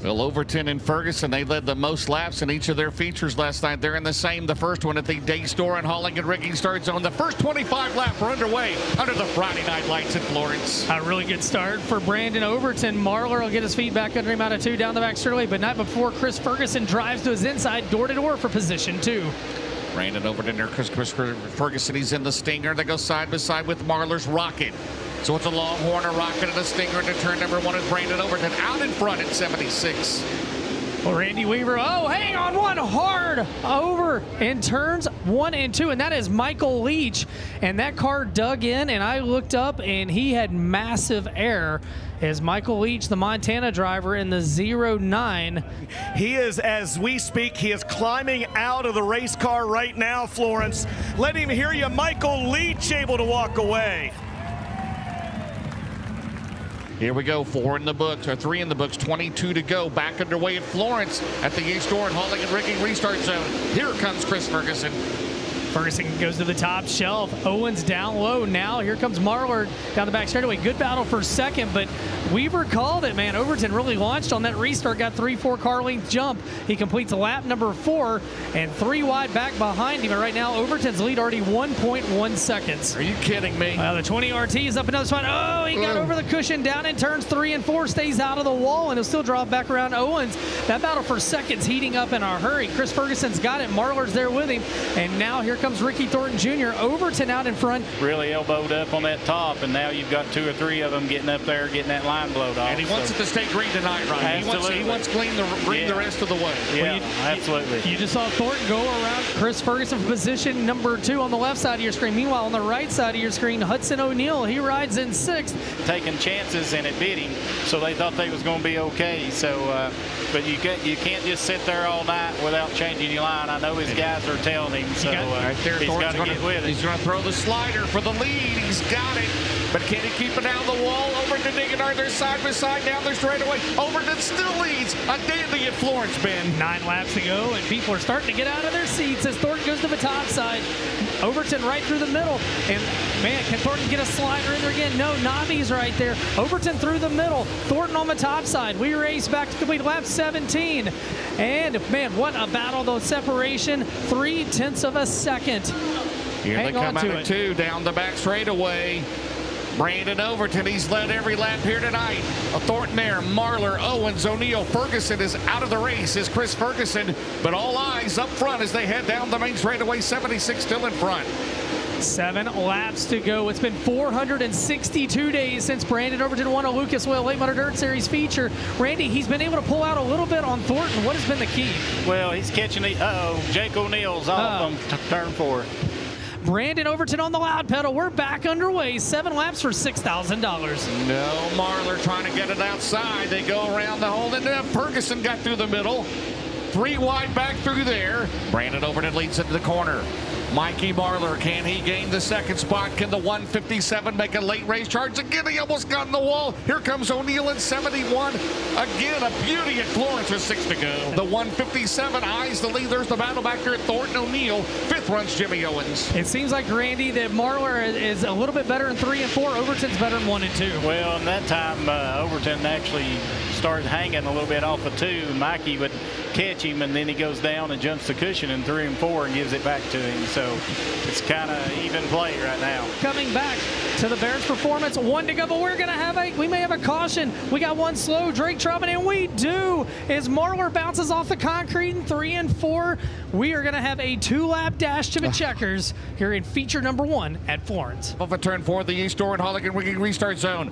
Well, Overton and Ferguson, they led the most laps in each of their features last night. They're in the same. The first one at the Day Store and Hauling and Rigging Start Zone. The first 25 laps are underway under the Friday night lights in Florence. A really good start for Brandon Overton. Marlar will get his feet back under him out of 2 down the back straightaway, but not before Chris Ferguson drives to his inside door-to-door for position 2. Brandon Overton there, Chris Ferguson, he's in the Stinger. They go side by side with Marlar's Rocket. So it's a Longhorn, a Rocket, and a Stinger into turn number 1 is Brandon Overton out in front at 76. Well, Randy Weaver, hang on, one hard over in turns 1 and 2, and that is Michael Leach. And that car dug in, and I looked up, and he had massive air. Is Michael Leach, the Montana driver, in the 09. He is, as we speak, he is climbing out of the race car right now, Florence. Let him hear you. Michael Leach able to walk away. Here we go, 4 in the books, or 3 in the books, 22 to go. Back underway at Florence at the Day Store and Hauling and Rigging Restart Zone. Here comes Chris Ferguson. Ferguson goes to the top shelf. Owens down low now. Here comes Marlar down the back straightaway. Good battle for second, but Weaver called it, man. Overton really launched on that restart, got 3-4 car length jump. He completes lap number 4 and 3 wide back behind him. And right now, Overton's lead already 1.1 seconds. Are you kidding me? Well, the 20 RT is up another spot. Oh, he got over the cushion down in turns 3 and 4, stays out of the wall, and he'll still draw back around Owens. That battle for seconds heating up in a hurry. Chris Ferguson's got it. Marlar's there with him. And now here comes Ricky Thornton Jr. Overton out in front. Really elbowed up on that top, and now you've got 2 or 3 of them getting up there, getting that line blowed off. And he wants it to stay green tonight, Ryan. He wants green the rest of the way. Yeah, absolutely. You just saw Thornton go around Chris Ferguson for position number 2 on the left side of your screen. Meanwhile, on the right side of your screen, Hudson O'Neal, he rides in 6th. Taking chances and it bit him, so they thought they was going to be okay. So, but you can't just sit there all night without changing your line. I know his guys are telling him, so right there, he's got to get with it. He's going to throw the slider for the lead. He's got it. But can he keep it down the wall? Overton digging are there side by side down there straightaway. Overton still leads. A dandy at Florence, Ben. 9 laps to go, and people are starting to get out of their seats as Thornton goes to the top side. Overton right through the middle. And, man, can Thornton get a slider in there again? No, Nobby's right there. Overton through the middle. Thornton on the top side. We race back to complete lap 17. And, man, what a battle, though. Separation, 0.3 of a second. Here they come out of 2 down the back straightaway. Brandon Overton, he's led every lap here tonight. Thornton there, Marlar, Owens, O'Neal, Ferguson is out of the race, is Chris Ferguson, but all eyes up front as they head down the main straightaway. 76 still in front. 7 laps to go. It's been 462 days since Brandon Overton won a Lucas Oil Late Model Dirt Series feature. Randy, he's been able to pull out a little bit on Thornton. What has been the key? Well, he's catching the, Jake O'Neal's off on turn 4. Brandon Overton on the loud pedal. We're back underway. 7 laps for $6,000. No, Marlar trying to get it outside. They go around the hole, and then Ferguson got through the middle. 3 wide back through there. Brandon Overton leads into the corner. Mikey Marlar, can he gain the second spot? Can the 157 make a late race charge? Again, he almost got in the wall. Here comes O'Neal in 71. Again, a beauty at Florence with 6 to go. The 157 eyes the lead. There's the battle back there at Thornton O'Neal. 5th runs Jimmy Owens. It seems like, Randy, that Marlar is a little bit better in 3 and 4. Overton's better in 1 and 2. Well, in that time, Overton actually started hanging a little bit off of 2. Mikey would catch him, and then he goes down and jumps the cushion in 3 and 4 and gives it back to him. So it's kind of even play right now. Coming back to the Bears performance, 1 to go, but we may have a caution. We got 1 slow, Drake Trubman, and we do. As Marlar bounces off the concrete in 3 and 4, we are going to have a 2-lap dash to the checkers here in feature number 1 at Florence. Off of turn 4, the East Door and Hauling and Rigging Restart Zone.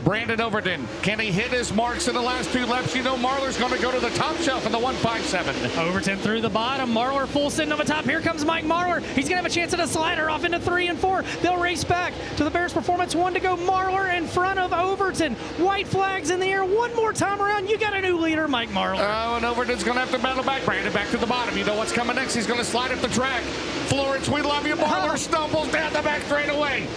Brandon Overton, can he hit his marks in the last 2 laps? You know Marlar's going to go to the top shelf in the 157. Overton through the bottom. Marlar full send on the top. Here comes Mike Marlar. He's going to have a chance at a slider off into 3 and 4. They'll race back to the Bears performance. 1 to go. Marlar in front of Overton. White flags in the air. One more time around. You got a new leader, Mike Marlar. Oh, and Overton's going to have to battle back. Brandon back to the bottom. You know what's coming next. He's going to slide up the track. Florence, we love you. Marlar stumbles down the back straightaway.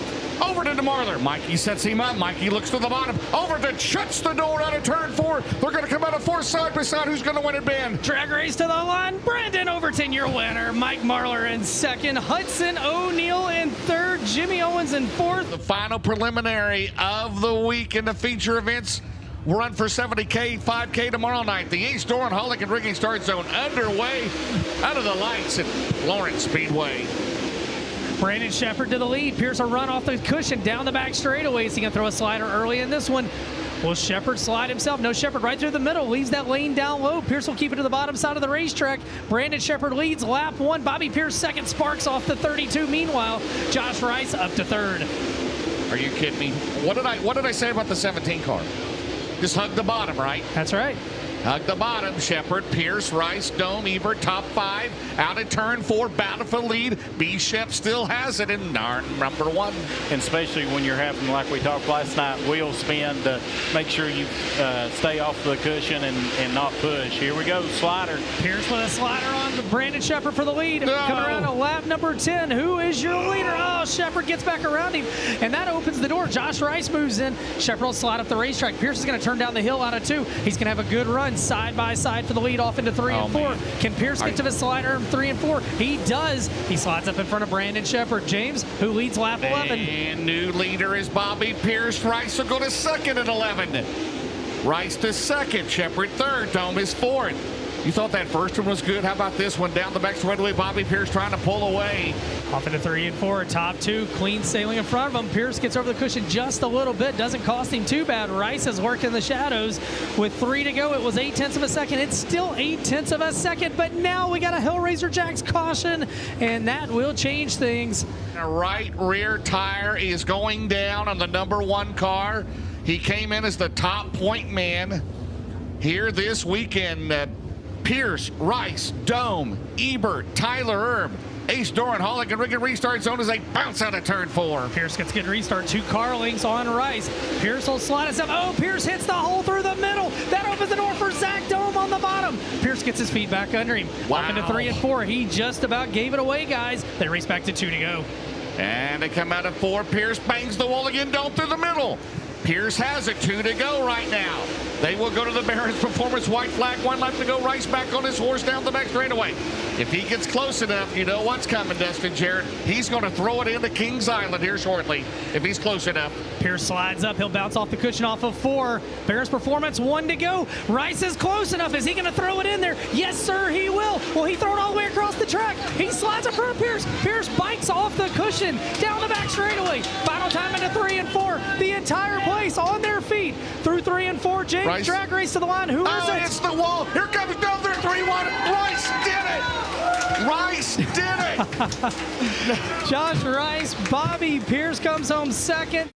Overton to Marlar. Mikey sets him up. Mikey looks to the bottom. Overton shuts the door out of turn 4. They're going to come out of 4 side by side. Who's going to win it, Ben? Drag race to the line. Brandon Overton, your winner. Mike Marlar in 2nd. Hudson O'Neal in 3rd. Jimmy Owens in 4th. The final preliminary of the week in the feature events. We'll run for 70K, 5K tomorrow night. The Ace Door and Holligan Rigging Start Zone underway out of the lights at Florence Speedway. Brandon Shepard to the lead. Pierce will run off the cushion down the back straightaway. Is he going to throw a slider early in this one? Will Shepard slide himself? No, Shepard right through the middle. Leaves that lane down low. Pierce will keep it to the bottom side of the racetrack. Brandon Shepard leads lap 1. Bobby Pierce second. Sparks off the 32. Meanwhile, Josh Rice up to third. Are you kidding me? What did I say about the 17 car? Just hug the bottom, right? That's right. Hug the bottom. Shepard, Pierce, Rice, Dome, Ebert, top 5. Out at turn 4, battle for lead. B-Shep still has it in number 1. And especially when you're having, like we talked last night, wheel spin to make sure you stay off the cushion and not push. Here we go, slider. Pierce with a slider on to Brandon Shepard for the lead. No. Coming around to lap number 10. Who is your leader? Oh, Shepard gets back around him, and that opens the door. Josh Rice moves in. Shepard will slide up the racetrack. Pierce is going to turn down the hill out of 2. He's going to have a good run side by side for the lead off into 3 and 4. Man. Can Pierce get to the slider in 3 and 4? He does. He slides up in front of Brandon Shepard. James, who leads lap 11. And new leader is Bobby Pierce. Rice will go to second at 11. Rice to second. Shepard third. Dome is fourth. You thought that first one was good. How about this one down the back straightaway? Bobby Pierce trying to pull away. Off into 3 and 4. Top 2 clean sailing in front of him. Pierce gets over the cushion just a little bit. Doesn't cost him too bad. Rice has worked in the shadows. With 3 to go, it was 0.8 of a second. It's still 0.8 of a second, but now we got a Hellraiser Jacks caution, and that will change things. The right rear tire is going down on the number 1 car. He came in as the top point man here this weekend. Pierce, Rice, Dome, Ebert, Tyler Erb, Ace Doran, Holligan Rigging Restart Zone as they bounce out of turn 4. Pierce gets good restart. 2 car links on Rice. Pierce will slide us up. Oh, Pierce hits the hole through the middle. That opens the door for Zach Dome on the bottom. Pierce gets his feet back under him. Wow. Off into 3 and 4. He just about gave it away, guys. They race back to 2 to go. And they come out of 4. Pierce bangs the wall again, Dome through the middle. Pierce has it, 2 to go right now. They will go to the Barron's Performance white flag, 1 lap to go. Rice back on his horse down the back straightaway. If he gets close enough, you know what's coming, Dustin Jarrett. He's going to throw it into Kings Island here shortly if he's close enough. Pierce slides up. He'll bounce off the cushion off of 4. Barron's Performance, 1 to go. Rice is close enough. Is he going to throw it in there? Yes, sir, he will. Will he throw it all the way across the track? He slides in front of Pierce. Pierce bites off the cushion down the back straightaway. Final time into 3 and 4. The entire place on their feet through 3 and 4. James Rice. drag race to the line. Who is it? It's the wall. Here comes down there, 3-1. Rice did it. Rice did it. Josh Rice. Bobby Pierce comes home second.